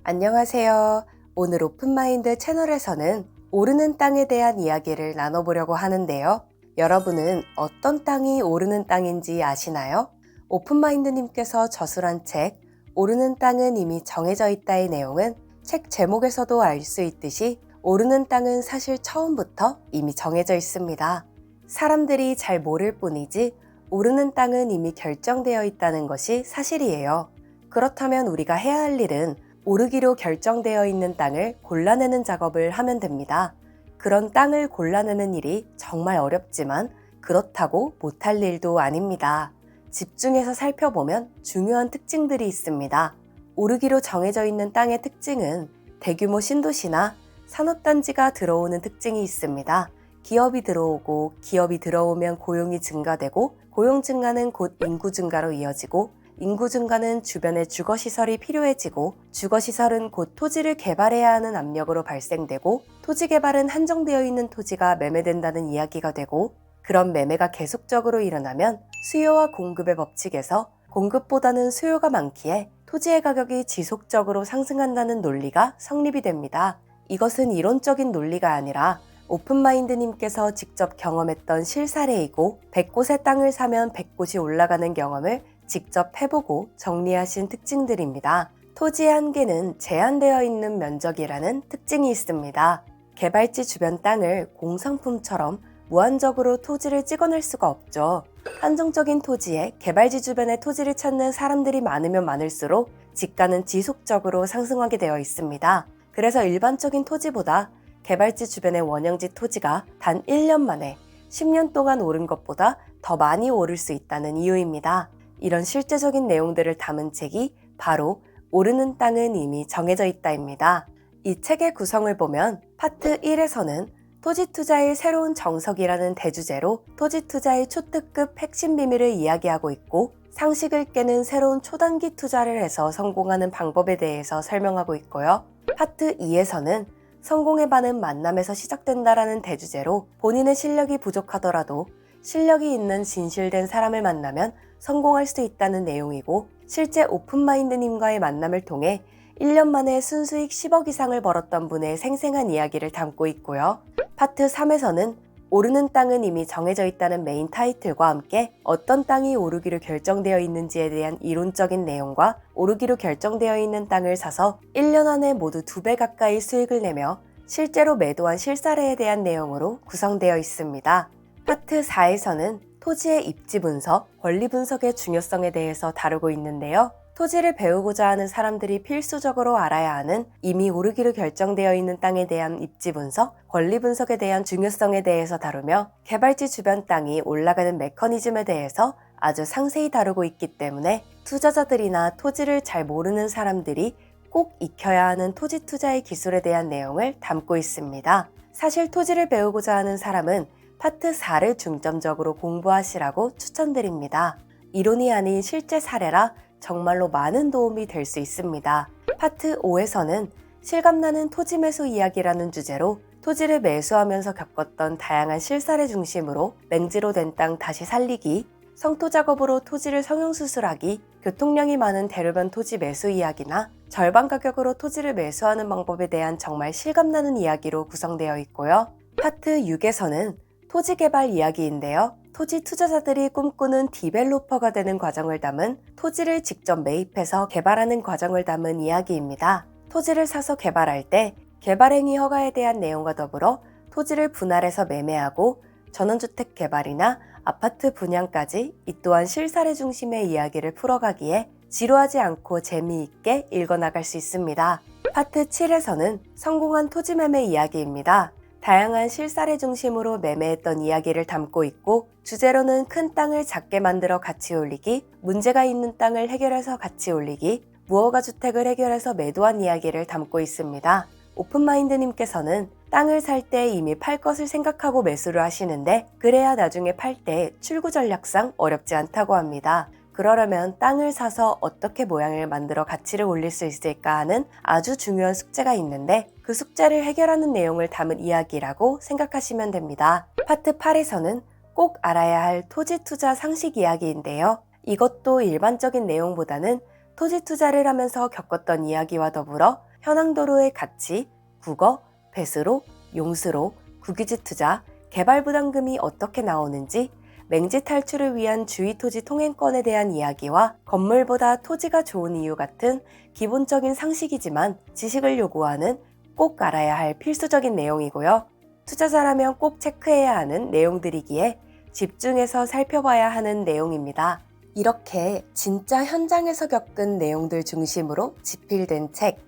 안녕하세요. 오늘 오픈마인드 채널에서는 오르는 땅에 대한 이야기를 나눠보려고 하는데요. 여러분은 어떤 땅이 오르는 땅인지 아시나요? 오픈마인드님께서 저술한 책 오르는 땅은 이미 정해져 있다의 내용은 책 제목에서도 알 수 있듯이 오르는 땅은 사실 처음부터 이미 정해져 있습니다. 사람들이 잘 모를 뿐이지 오르는 땅은 이미 결정되어 있다는 것이 사실이에요. 그렇다면 우리가 해야 할 일은 오르기로 결정되어 있는 땅을 골라내는 작업을 하면 됩니다. 그런 땅을 골라내는 일이 정말 어렵지만 그렇다고 못할 일도 아닙니다. 집중해서 살펴보면 중요한 특징들이 있습니다. 오르기로 정해져 있는 땅의 특징은 대규모 신도시나 산업단지가 들어오는 특징이 있습니다. 기업이 들어오고 기업이 들어오면 고용이 증가되고 고용 증가는 곧 인구 증가로 이어지고 인구 증가는 주변에 주거시설이 필요해지고 주거시설은 곧 토지를 개발해야 하는 압력으로 발생되고 토지 개발은 한정되어 있는 토지가 매매된다는 이야기가 되고 그런 매매가 계속적으로 일어나면 수요와 공급의 법칙에서 공급보다는 수요가 많기에 토지의 가격이 지속적으로 상승한다는 논리가 성립이 됩니다. 이것은 이론적인 논리가 아니라 오픈마인드님께서 직접 경험했던 실사례이고 100곳의 땅을 사면 100곳이 올라가는 경험을 직접 해보고 정리하신 특징들입니다. 토지의 한계는 제한되어 있는 면적이라는 특징이 있습니다. 개발지 주변 땅을 공상품처럼 무한적으로 토지를 찍어낼 수가 없죠. 한정적인 토지에 개발지 주변의 토지를 찾는 사람들이 많으면 많을수록 지가는 지속적으로 상승하게 되어 있습니다. 그래서 일반적인 토지보다 개발지 주변의 원형지 토지가 단 1년 만에 10년 동안 오른 것보다 더 많이 오를 수 있다는 이유입니다. 이런 실제적인 내용들을 담은 책이 바로 오르는 땅은 이미 정해져 있다입니다. 이 책의 구성을 보면 파트 1에서는 토지 투자의 새로운 정석이라는 대주제로 토지 투자의 초특급 핵심 비밀을 이야기하고 있고 상식을 깨는 새로운 초단기 투자를 해서 성공하는 방법에 대해서 설명하고 있고요. 파트 2에서는 성공의 반은 만남에서 시작된다라는 대주제로 본인의 실력이 부족하더라도 실력이 있는 진실된 사람을 만나면 성공할 수 있다는 내용이고 실제 오픈마인드님과의 만남을 통해 1년 만에 순수익 10억 이상을 벌었던 분의 생생한 이야기를 담고 있고요. 파트 3에서는 오르는 땅은 이미 정해져 있다는 메인 타이틀과 함께 어떤 땅이 오르기로 결정되어 있는지에 대한 이론적인 내용과 오르기로 결정되어 있는 땅을 사서 1년 안에 모두 2배 가까이 수익을 내며 실제로 매도한 실사례에 대한 내용으로 구성되어 있습니다. 파트 4에서는 토지의 입지 분석, 권리 분석의 중요성에 대해서 다루고 있는데요. 토지를 배우고자 하는 사람들이 필수적으로 알아야 하는 이미 오르기로 결정되어 있는 땅에 대한 입지 분석, 권리 분석에 대한 중요성에 대해서 다루며 개발지 주변 땅이 올라가는 메커니즘에 대해서 아주 상세히 다루고 있기 때문에 투자자들이나 토지를 잘 모르는 사람들이 꼭 익혀야 하는 토지 투자의 기술에 대한 내용을 담고 있습니다. 사실 토지를 배우고자 하는 사람은 파트 4를 중점적으로 공부하시라고 추천드립니다. 이론이 아닌 실제 사례라 정말로 많은 도움이 될 수 있습니다. 파트 5에서는 실감나는 토지 매수 이야기라는 주제로 토지를 매수하면서 겪었던 다양한 실사례 중심으로 맹지로 된 땅 다시 살리기, 성토 작업으로 토지를 성형수술하기, 교통량이 많은 대로변 토지 매수 이야기나 절반 가격으로 토지를 매수하는 방법에 대한 정말 실감나는 이야기로 구성되어 있고요. 파트 6에서는 토지 개발 이야기인데요. 토지 투자자들이 꿈꾸는 디벨로퍼가 되는 과정을 담은 토지를 직접 매입해서 개발하는 과정을 담은 이야기입니다. 토지를 사서 개발할 때 개발행위 허가에 대한 내용과 더불어 토지를 분할해서 매매하고 전원주택 개발이나 아파트 분양까지 이 또한 실사례 중심의 이야기를 풀어가기에 지루하지 않고 재미있게 읽어나갈 수 있습니다. 파트 7에서는 성공한 토지 매매 이야기입니다. 다양한 실사례 중심으로 매매했던 이야기를 담고 있고 주제로는 큰 땅을 작게 만들어 가치 올리기, 문제가 있는 땅을 해결해서 가치 올리기, 무허가 주택을 해결해서 매도한 이야기를 담고 있습니다. 오픈마인드님께서는 땅을 살 때 이미 팔 것을 생각하고 매수를 하시는데 그래야 나중에 팔 때 출구 전략상 어렵지 않다고 합니다. 그러려면 땅을 사서 어떻게 모양을 만들어 가치를 올릴 수 있을까 하는 아주 중요한 숙제가 있는데 그 숙제를 해결하는 내용을 담은 이야기라고 생각하시면 됩니다. 파트 8에서는 꼭 알아야 할 토지 투자 상식 이야기인데요. 이것도 일반적인 내용보다는 토지 투자를 하면서 겪었던 이야기와 더불어 현황도로의 가치, 국어, 배수로, 용수로, 국유지 투자, 개발부담금이 어떻게 나오는지, 맹지 탈출을 위한 주의토지 통행권에 대한 이야기와 건물보다 토지가 좋은 이유 같은 기본적인 상식이지만 지식을 요구하는 꼭 알아야 할 필수적인 내용이고요. 투자자라면 꼭 체크해야 하는 내용들이기에 집중해서 살펴봐야 하는 내용입니다. 이렇게 진짜 현장에서 겪은 내용들 중심으로 집필된 책,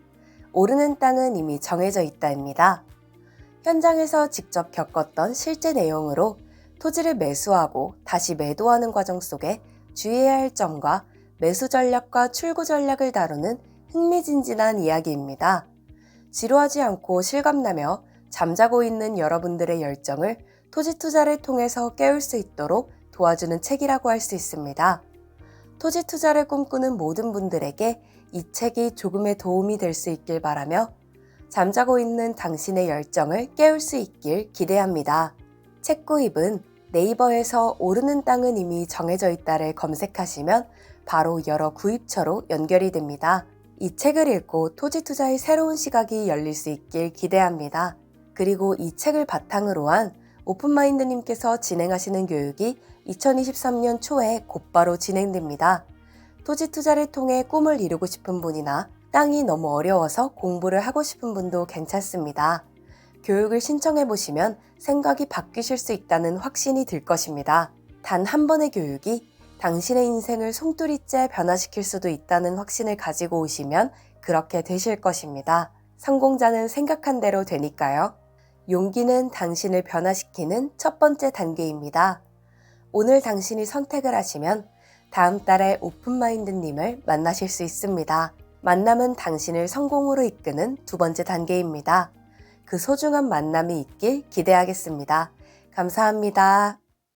오르는 땅은 이미 정해져 있다입니다. 현장에서 직접 겪었던 실제 내용으로 토지를 매수하고 다시 매도하는 과정 속에 주의해야 할 점과 매수 전략과 출구 전략을 다루는 흥미진진한 이야기입니다. 지루하지 않고 실감나며 잠자고 있는 여러분들의 열정을 토지 투자를 통해서 깨울 수 있도록 도와주는 책이라고 할 수 있습니다. 토지 투자를 꿈꾸는 모든 분들에게 이 책이 조금의 도움이 될 수 있길 바라며 잠자고 있는 당신의 열정을 깨울 수 있길 기대합니다. 책 구입은 네이버에서 오르는 땅은 이미 정해져 있다를 검색하시면 바로 여러 구입처로 연결이 됩니다. 이 책을 읽고 토지 투자의 새로운 시각이 열릴 수 있길 기대합니다. 그리고 이 책을 바탕으로 한 오픈마인드님께서 진행하시는 교육이 2023년 초에 곧바로 진행됩니다. 토지 투자를 통해 꿈을 이루고 싶은 분이나 땅이 너무 어려워서 공부를 하고 싶은 분도 괜찮습니다. 교육을 신청해 보시면 생각이 바뀌실 수 있다는 확신이 들 것입니다. 단 한 번의 교육이 당신의 인생을 송두리째 변화시킬 수도 있다는 확신을 가지고 오시면 그렇게 되실 것입니다. 성공자는 생각한 대로 되니까요. 용기는 당신을 변화시키는 첫 번째 단계입니다. 오늘 당신이 선택을 하시면 다음 달에 오픈마인드님을 만나실 수 있습니다. 만남은 당신을 성공으로 이끄는 두 번째 단계입니다. 그 소중한 만남이 있길 기대하겠습니다. 감사합니다.